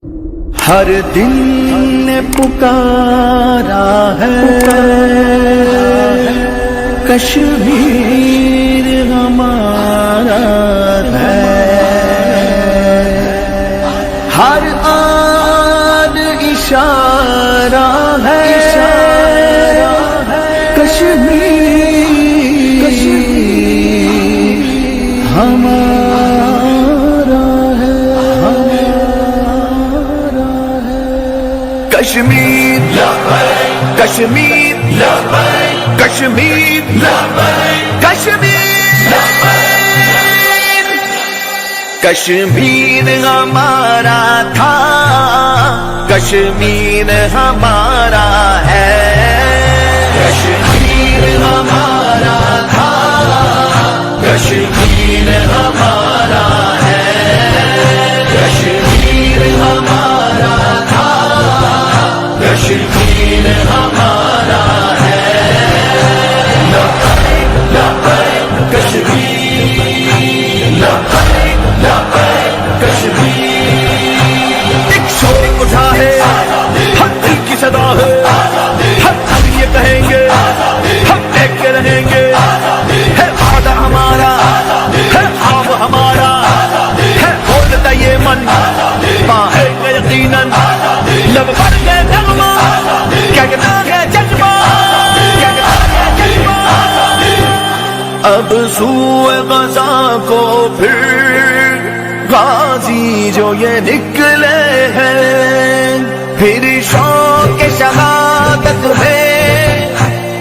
ہر دل نے پکارا ہے کشمیر ہمارا ہے، ہر آن اشارہ ہے کشمیر ہمارا ہے، کشمیر کشمیر کشمیر کشمیر کشمیر ہمارا تھا، کشمیر ہمارا ہے، کشمیر ہمارا تھا، کشمیر ہمارا ہے، کشمیر ہمارا تھا، کشمیر ہمارا ہے، لبیک لبیک کشمیر، لبیک لبیک کشمیر، ایک شور اٹھا ہے، ہر دل کی صدا ہے، ہر ہم یہ کہیں گے، ہم ایک کے رہیں گے، ہے وعدہ ہمارا، ہے خواب ہمارا، ہے بولتا یہ من، ماں ہے یقیناً، لب پر گئے نغمہ، کیا کہتا ہے جذبہ، کیا کہتا ہے جذبہ، اب سوئے غزہ کو پھر غازی جو یہ نکلے ہیں، پھر شوق شہادت میں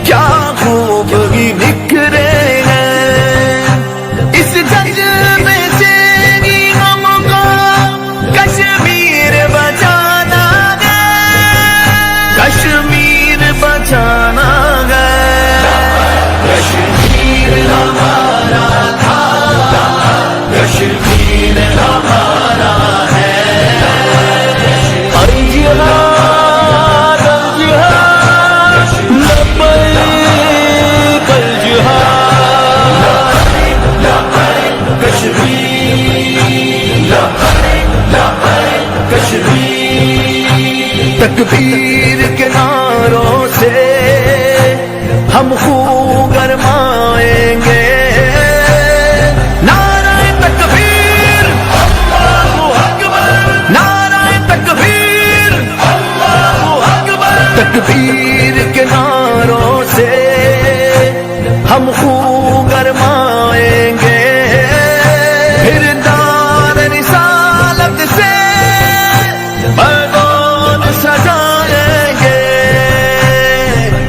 کیا خوب ہی نکھرے ہیں، اس جذبے سے ہی ہم کو کشمیر بچانا ہے، کشمیر بچانا ہے، کشمیر ہمارا تھا، کشمیر ہمارا ہے، الجہاد الجہاد لبیک الجہاد، لبیک کشمیر، لبیک لبیک کشمیر، تکبیر کے نعروں سے ہم خوب گرمائیں گے، نعرہ تکبیر، اللہ اکبر، نعرہ تکبیر، اللہ اکبر، تکبیر کے نعروں سے ہم خوب گرمائیں گے، پھر دار رسالت سے پیغام سجائیں گے،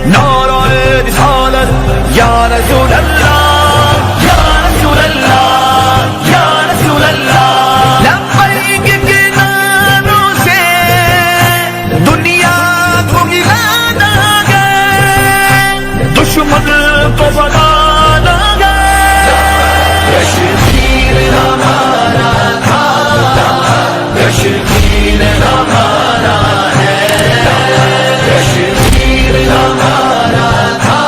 نعرہ رسالت یا رسول اللہ، یا رسول اللہ، یا رسول اللہ، لبیک کے نعروں سے دنیا کو گرانا گئے، دشمن کو بنانا گئے، کشمیر ہمارا تھا، کشمیر ہمارا ہے، کشمیر ہمارا تھا،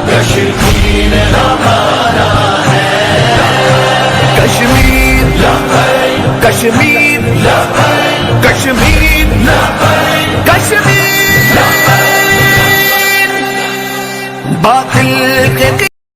کشمیر ہمارا ہے، کشمیر کشمیر کشمیر کشمیر، باطل کے